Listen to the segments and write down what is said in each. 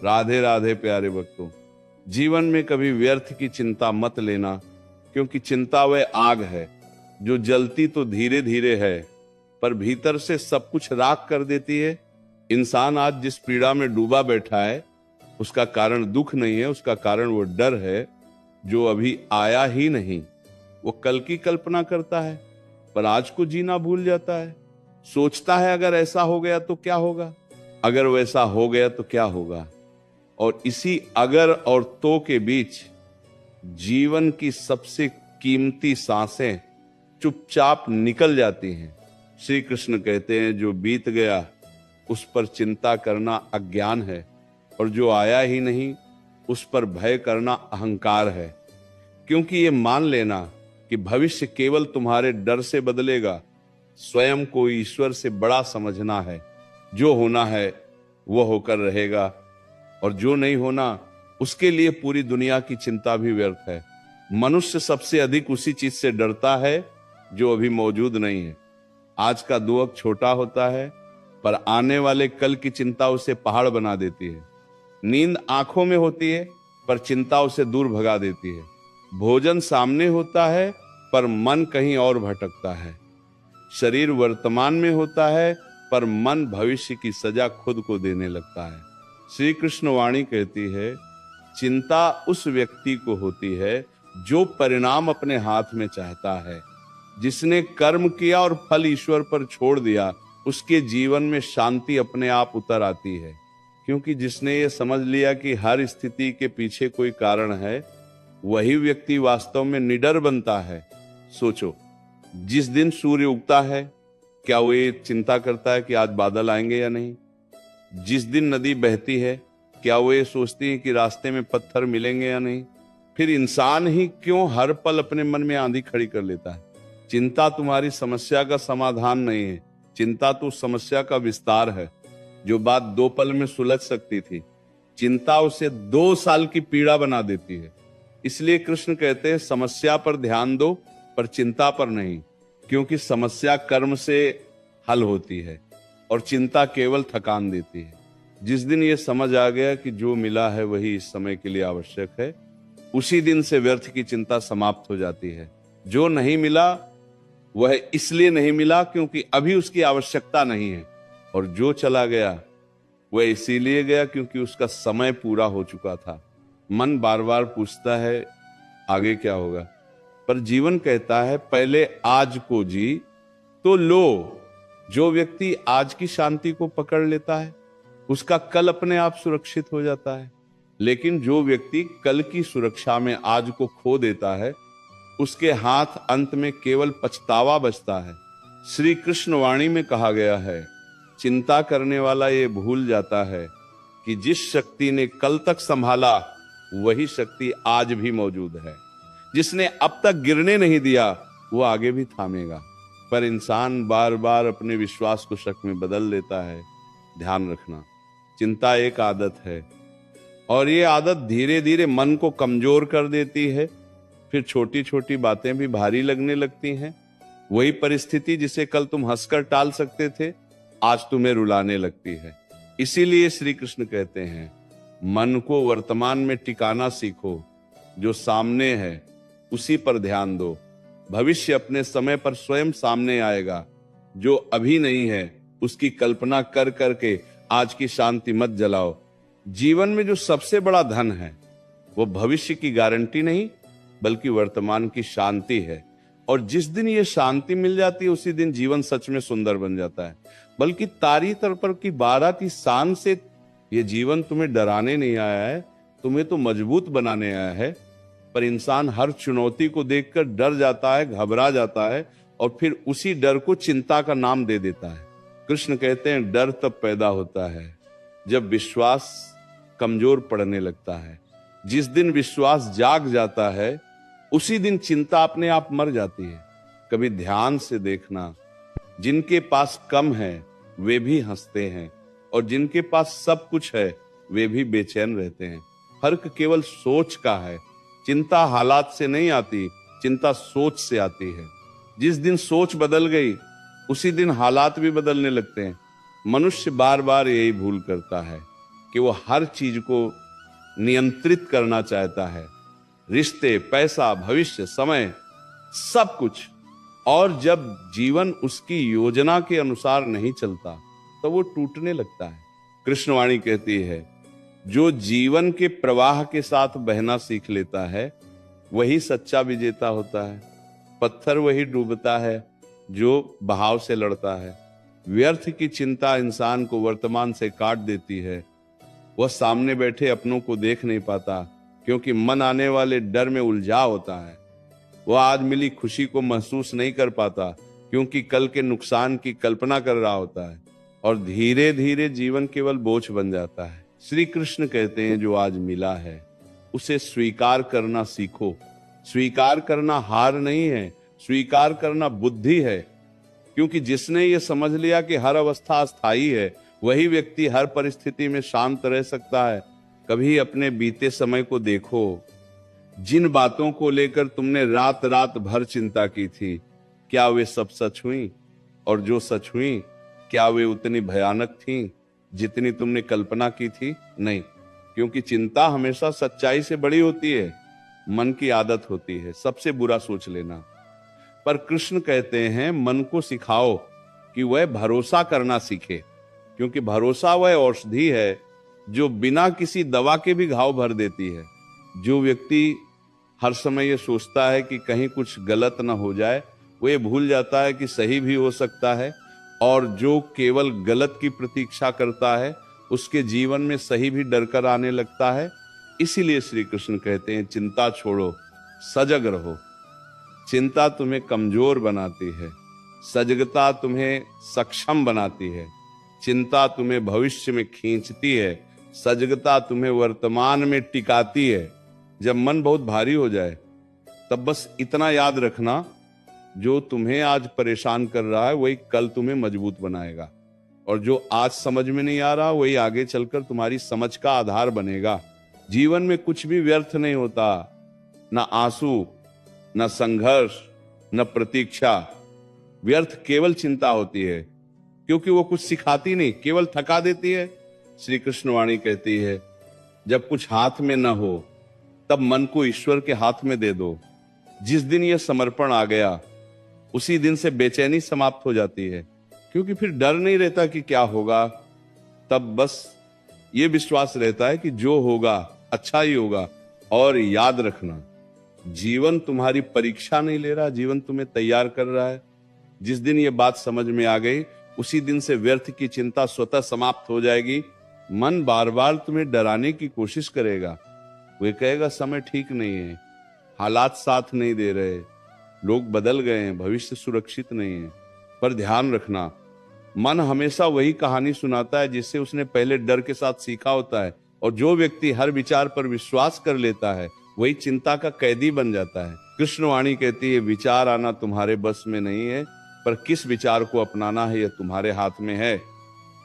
राधे राधे प्यारे भक्तों। जीवन में कभी व्यर्थ की चिंता मत लेना, क्योंकि चिंता वह आग है जो जलती तो धीरे धीरे है पर भीतर से सब कुछ राख कर देती है। इंसान आज जिस पीड़ा में डूबा बैठा है उसका कारण दुख नहीं है, उसका कारण वो डर है जो अभी आया ही नहीं। वो कल की कल्पना करता है पर आज को जीना भूल जाता है। सोचता है अगर ऐसा हो गया तो क्या होगा, अगर वैसा हो गया तो क्या होगा। और इसी अगर और तो के बीच जीवन की सबसे कीमती सांसें चुपचाप निकल जाती हैं। श्री कृष्ण कहते हैं जो बीत गया उस पर चिंता करना अज्ञान है, और जो आया ही नहीं उस पर भय करना अहंकार है। क्योंकि ये मान लेना कि भविष्य केवल तुम्हारे डर से बदलेगा, स्वयं को ईश्वर से बड़ा समझना है। जो होना है वो होकर रहेगा, और जो नहीं होना उसके लिए पूरी दुनिया की चिंता भी व्यर्थ है। मनुष्य सबसे अधिक उसी चीज से डरता है जो अभी मौजूद नहीं है। आज का दुख छोटा होता है पर आने वाले कल की चिंता उसे पहाड़ बना देती है। नींद आंखों में होती है पर चिंता उसे दूर भगा देती है। भोजन सामने होता है पर मन कहीं और भटकता है। शरीर वर्तमान में होता है पर मन भविष्य की सजा खुद को देने लगता है। श्री कृष्ण वाणी कहती है चिंता उस व्यक्ति को होती है जो परिणाम अपने हाथ में चाहता है। जिसने कर्म किया और फल ईश्वर पर छोड़ दिया उसके जीवन में शांति अपने आप उतर आती है। क्योंकि जिसने ये समझ लिया कि हर स्थिति के पीछे कोई कारण है, वही व्यक्ति वास्तव में निडर बनता है। सोचो, जिस दिन सूर्य उगता है क्या वो ये चिंता करता है कि आज बादल आएंगे या नहीं? जिस दिन नदी बहती है क्या वो ये सोचती है कि रास्ते में पत्थर मिलेंगे या नहीं? फिर इंसान ही क्यों हर पल अपने मन में आंधी खड़ी कर लेता है? चिंता तुम्हारी समस्या का समाधान नहीं है, चिंता तो समस्या का विस्तार है। जो बात 2 पल में सुलझ सकती थी, चिंता उसे 2 साल की पीड़ा बना देती है। इसलिए कृष्ण कहते हैं समस्या पर ध्यान दो पर चिंता पर नहीं, क्योंकि समस्या कर्म से हल होती है और चिंता केवल थकान देती है। जिस दिन ये समझ आ गया कि जो मिला है वही इस समय के लिए आवश्यक है, उसी दिन से व्यर्थ की चिंता समाप्त हो जाती है। जो नहीं मिला वह इसलिए नहीं मिला क्योंकि अभी उसकी आवश्यकता नहीं है, और जो चला गया वह इसीलिए गया क्योंकि उसका समय पूरा हो चुका था। मन बार बार पूछता है आगे क्या होगा, पर जीवन कहता है पहले आज को जी तो लो। जो व्यक्ति आज की शांति को पकड़ लेता है उसका कल अपने आप सुरक्षित हो जाता है, लेकिन जो व्यक्ति कल की सुरक्षा में आज को खो देता है उसके हाथ अंत में केवल पछतावा बचता है। श्री कृष्ण वाणी में कहा गया है चिंता करने वाला ये भूल जाता है कि जिस शक्ति ने कल तक संभाला वही शक्ति आज भी मौजूद है। जिसने अब तक गिरने नहीं दिया वो आगे भी थामेगा। पर इंसान बार बार अपने विश्वास को शक में बदल लेता है। ध्यान रखना, चिंता एक आदत है और ये आदत धीरे धीरे मन को कमजोर कर देती है। फिर छोटी छोटी बातें भी भारी लगने लगती हैं। वही परिस्थिति जिसे कल तुम हंसकर टाल सकते थे आज तुम्हें रुलाने लगती है। इसीलिए श्री कृष्ण कहते हैं मन को वर्तमान में टिकाना सीखो। जो सामने है उसी पर ध्यान दो। भविष्य अपने समय पर स्वयं सामने आएगा। जो अभी नहीं है उसकी कल्पना कर करके आज की शांति मत जलाओ। जीवन में जो सबसे बड़ा धन है वो भविष्य की गारंटी नहीं बल्कि वर्तमान की शांति है। और जिस दिन ये शांति मिल जाती है उसी दिन जीवन सच में सुंदर बन जाता है। बल्कि तारी तरपर की 12 की शान से ये जीवन तुम्हें डराने नहीं आया है, तुम्हें तो मजबूत बनाने आया है। पर इंसान हर चुनौती को देखकर डर जाता है, घबरा जाता है और फिर उसी डर को चिंता का नाम दे देता है। कृष्ण कहते हैं डर तब पैदा होता है जब विश्वास कमजोर पड़ने लगता है। जिस दिन विश्वास जाग जाता है उसी दिन चिंता अपने आप मर जाती है। कभी ध्यान से देखना, जिनके पास कम है वे भी हंसते हैं और जिनके पास सब कुछ है वे भी बेचैन रहते हैं। फर्क केवल सोच का है। चिंता हालात से नहीं आती, चिंता सोच से आती है। जिस दिन सोच बदल गई उसी दिन हालात भी बदलने लगते हैं। मनुष्य बार बार यही भूल करता है कि वो हर चीज को नियंत्रित करना चाहता है, रिश्ते, पैसा, भविष्य, समय, सब कुछ। और जब जीवन उसकी योजना के अनुसार नहीं चलता तो वो टूटने लगता है। कृष्णवाणी कहती है, जो जीवन के प्रवाह के साथ बहना सीख लेता है वही सच्चा विजेता होता है। पत्थर वही डूबता है जो बहाव से लड़ता है। व्यर्थ की चिंता इंसान को वर्तमान से काट देती है। वह सामने बैठे अपनों को देख नहीं पाता, क्योंकि मन आने वाले डर में उलझा होता है। वह आज मिली खुशी को महसूस नहीं कर पाता, क्योंकि कल के नुकसान की कल्पना कर रहा होता है। और धीरे धीरे जीवन केवल बोझ बन जाता है। श्री कृष्ण कहते हैं, जो आज मिला है उसे स्वीकार करना सीखो। स्वीकार करना हार नहीं है, स्वीकार करना बुद्धि है। क्योंकि जिसने ये समझ लिया कि हर अवस्था अस्थायी है, वही व्यक्ति हर परिस्थिति में शांत रह सकता है। कभी अपने बीते समय को देखो। जिन बातों को लेकर तुमने रात रात भर चिंता की थी, क्या वे सब सच हुई? और जो सच हुई, क्या वे उतनी भयानक थीं जितनी तुमने कल्पना की थी? नहीं, क्योंकि चिंता हमेशा सच्चाई से बड़ी होती है। मन की आदत होती है सबसे बुरा सोच लेना। पर कृष्ण कहते हैं, मन को सिखाओ कि वह भरोसा करना सीखे, क्योंकि भरोसा वह औषधि है जो बिना किसी दवा के भी घाव भर देती है। जो व्यक्ति हर समय ये सोचता है कि कहीं कुछ गलत ना हो जाए, वो ये भूल जाता है कि सही भी हो सकता है। और जो केवल गलत की प्रतीक्षा करता है, उसके जीवन में सही भी डर कर आने लगता है। इसीलिए श्री कृष्ण कहते हैं, चिंता छोड़ो, सजग रहो। चिंता तुम्हें कमजोर बनाती है, सजगता तुम्हें सक्षम बनाती है। चिंता तुम्हें भविष्य में खींचती है, सजगता तुम्हें वर्तमान में टिकाती है। जब मन बहुत भारी हो जाए, तब बस इतना याद रखना, जो तुम्हें आज परेशान कर रहा है वही कल तुम्हें मजबूत बनाएगा। और जो आज समझ में नहीं आ रहा, वही आगे चलकर तुम्हारी समझ का आधार बनेगा। जीवन में कुछ भी व्यर्थ नहीं होता, ना आंसू, न संघर्ष, न प्रतीक्षा। व्यर्थ केवल चिंता होती है, क्योंकि वो कुछ सिखाती नहीं, केवल थका देती है। श्री कृष्ण वाणी कहती है, जब कुछ हाथ में न हो तब मन को ईश्वर के हाथ में दे दो। जिस दिन यह समर्पण आ गया, उसी दिन से बेचैनी समाप्त हो जाती है, क्योंकि फिर डर नहीं रहता कि क्या होगा। तब बस ये विश्वास रहता है कि जो होगा अच्छा ही होगा। और याद रखना, जीवन तुम्हारी परीक्षा नहीं ले रहा, जीवन तुम्हें तैयार कर रहा है। जिस दिन ये बात समझ में आ गई, उसी दिन से व्यर्थ की चिंता स्वतः समाप्त हो जाएगी। मन बार बार तुम्हें डराने की कोशिश करेगा। वे कहेगा समय ठीक नहीं है, हालात साथ नहीं दे रहे, लोग बदल गए हैं, भविष्य सुरक्षित नहीं है। पर ध्यान रखना, मन हमेशा वही कहानी सुनाता है जिससे उसने पहले डर के साथ सीखा होता है। और जो व्यक्ति हर विचार पर विश्वास कर लेता है, वही चिंता का कैदी बन जाता है। कृष्णवाणी कहती है, विचार आना तुम्हारे बस में नहीं है, पर किस विचार को अपनाना है यह तुम्हारे हाथ में है।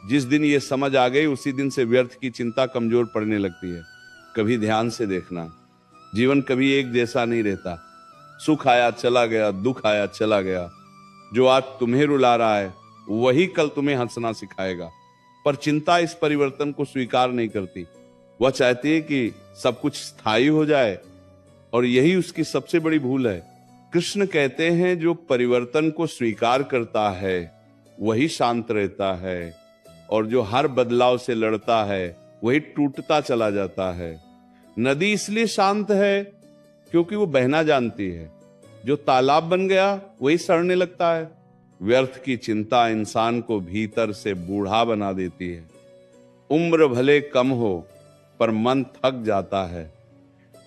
जिस दिन ये समझ आ गई, उसी दिन से व्यर्थ की चिंता कमजोर पड़ने लगती है। कभी ध्यान से देखना, जीवन कभी एक जैसा नहीं रहता। सुख आया चला गया, दुख आया चला गया। जो आज तुम्हें रुला रहा है, वही कल तुम्हें हंसना सिखाएगा। पर चिंता इस परिवर्तन को स्वीकार नहीं करती। वह चाहती है कि सब कुछ स्थायी हो जाए, और यही उसकी सबसे बड़ी भूल है। कृष्ण कहते हैं, जो परिवर्तन को स्वीकार करता है वही शांत रहता है, और जो हर बदलाव से लड़ता है वही टूटता चला जाता है। नदी इसलिए शांत है क्योंकि वो बहना जानती है। जो तालाब बन गया वही सड़ने लगता है। व्यर्थ की चिंता इंसान को भीतर से बूढ़ा बना देती है। उम्र भले कम हो, पर मन थक जाता है।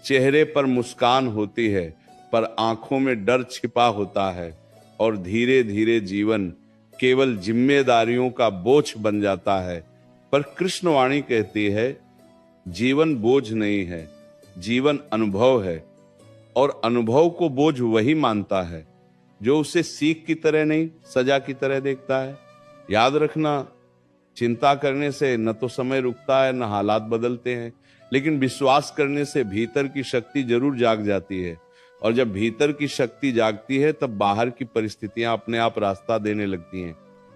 चेहरे पर मुस्कान होती है, पर आंखों में डर छिपा होता है। और धीरे धीरे जीवन केवल जिम्मेदारियों का बोझ बन जाता है। पर कृष्णवाणी कहती है, जीवन बोझ नहीं है, जीवन अनुभव है। और अनुभव को बोझ वही मानता है जो उसे सीख की तरह नहीं, सजा की तरह देखता है। याद रखना, चिंता करने से न तो समय रुकता है, न हालात बदलते हैं, लेकिन विश्वास करने से भीतर की शक्ति जरूर जाग जाती है। और जब भीतर की शक्ति जागती है, तब बाहर की परिस्थितियां अपने आप रास्ता देने लगती हैं।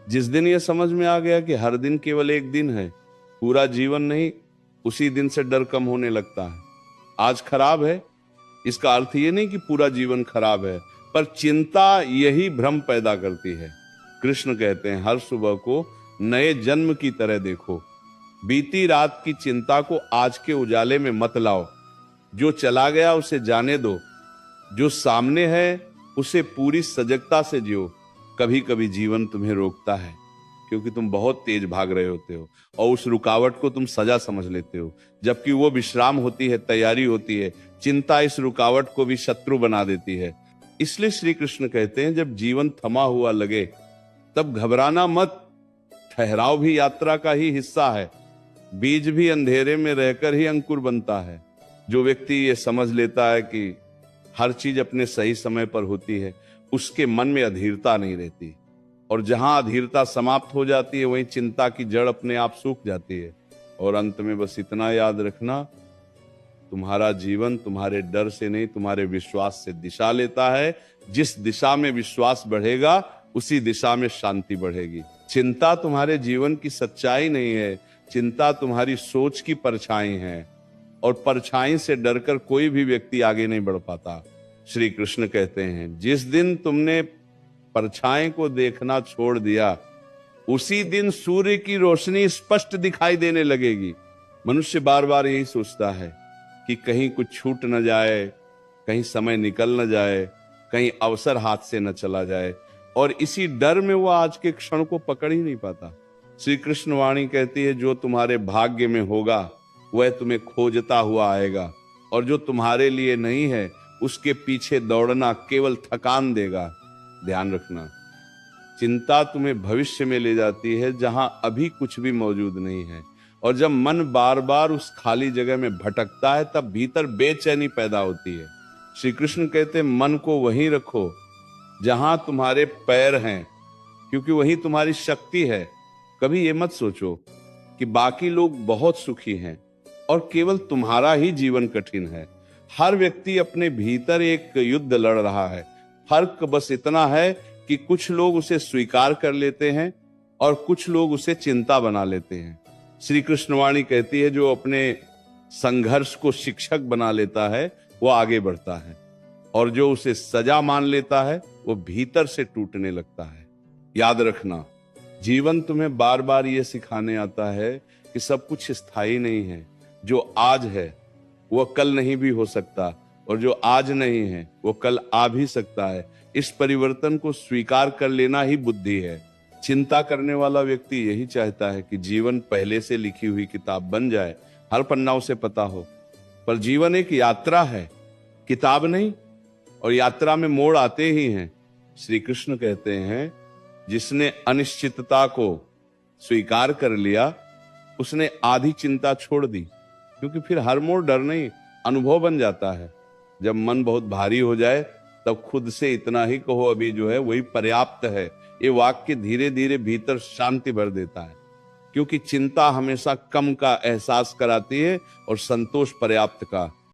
जिस दिन यह समझ में आ गया कि हर दिन केवल एक दिन है, पूरा जीवन नहीं, उसी दिन से डर कम होने लगता है। आज खराब है, इसका अर्थ ये नहीं कि पूरा जीवन खराब है, पर चिंता यही भ्रम पैदा करती है। कृष्ण कहते हैं हर सुबह को नए जन्म की तरह देखो। बीती रात की चिंता को आज के उजाले में मत लाओ। जो चला गया उसे जाने दो, जो सामने है उसे पूरी सजगता से जियो। कभी कभी जीवन तुम्हें रोकता है क्योंकि तुम बहुत तेज भाग रहे होते हो और उस रुकावट को तुम सजा समझ लेते हो, जबकि वो विश्राम होती है, तैयारी होती है। चिंता इस रुकावट को भी शत्रु बना देती है। इसलिए श्री कृष्ण कहते हैं जब जीवन थमा हुआ लगे तब घबराना मत। ठहराव भी यात्रा का ही हिस्सा है। बीज भी अंधेरे में रहकर ही अंकुर बनता है। जो व्यक्ति ये समझ लेता है कि हर चीज अपने सही समय पर होती है, उसके मन में अधीरता नहीं रहती, और जहां अधीरता समाप्त हो जाती है वहीं चिंता की जड़ अपने आप सूख जाती है। और अंत में बस इतना याद रखना, तुम्हारा जीवन तुम्हारे डर से नहीं, तुम्हारे विश्वास से दिशा लेता है। जिस दिशा में विश्वास बढ़ेगा उसी दिशा में शांति बढ़ेगी। चिंता तुम्हारे जीवन की सच्चाई नहीं है, चिंता तुम्हारी सोच की परछाई है, और परछाई से डरकर कोई भी व्यक्ति आगे नहीं बढ़ पाता। श्री कृष्ण कहते हैं जिस दिन तुमने परछाई को देखना छोड़ दिया उसी दिन सूर्य की रोशनी स्पष्ट दिखाई देने लगेगी। मनुष्य बार बार यही सोचता है कि कहीं कुछ छूट न जाए, कहीं समय निकल न जाए, कहीं अवसर हाथ से न चला जाए, और इसी डर में वो आज के क्षण को पकड़ ही नहीं पाता। श्री कृष्ण वाणी कहती है जो तुम्हारे भाग्य में होगा वह तुम्हें खोजता हुआ आएगा, और जो तुम्हारे लिए नहीं है उसके पीछे दौड़ना केवल थकान देगा। ध्यान रखना, चिंता तुम्हें भविष्य में ले जाती है जहां अभी कुछ भी मौजूद नहीं है, और जब मन बार बार उस खाली जगह में भटकता है तब भीतर बेचैनी पैदा होती है। श्री कृष्ण कहते हैं मन को वहीं रखो जहां तुम्हारे पैर हैं, क्योंकि वहीं तुम्हारी शक्ति है। कभी ये मत सोचो कि बाकी लोग बहुत सुखी हैं और केवल तुम्हारा ही जीवन कठिन है। हर व्यक्ति अपने भीतर एक युद्ध लड़ रहा है। फर्क बस इतना है कि कुछ लोग उसे स्वीकार कर लेते हैं और कुछ लोग उसे चिंता बना लेते हैं। श्री कृष्णवाणी कहती है जो अपने संघर्ष को शिक्षक बना लेता है वो आगे बढ़ता है, और जो उसे सजा मान लेता है वो भीतर से टूटने लगता है। याद रखना, जीवन तुम्हें बार बार ये सिखाने आता है कि सब कुछ स्थायी नहीं है। जो आज है वह कल नहीं भी हो सकता, और जो आज नहीं है वो कल आ भी सकता है। इस परिवर्तन को स्वीकार कर लेना ही बुद्धि है। चिंता करने वाला व्यक्ति यही चाहता है कि जीवन पहले से लिखी हुई किताब बन जाए, हर पन्ना उसे पता हो। पर जीवन एक यात्रा है, किताब नहीं, और यात्रा में मोड़ आते ही हैं। श्री कृष्ण कहते हैं जिसने अनिश्चितता को स्वीकार कर लिया उसने आधी चिंता छोड़ दी, क्योंकि फिर हर मोड़ डर नहीं, अनुभव बन जाता है। जब मन बहुत भारी हो जाए तब खुद से इतना ही कहो अभी जो है वही पर्याप्त है। ये वाक्य धीरे धीरे भीतर शांति भर देता है, क्योंकि चिंता हमेशा कम का एहसास कराती है और संतोष पर्याप्त का।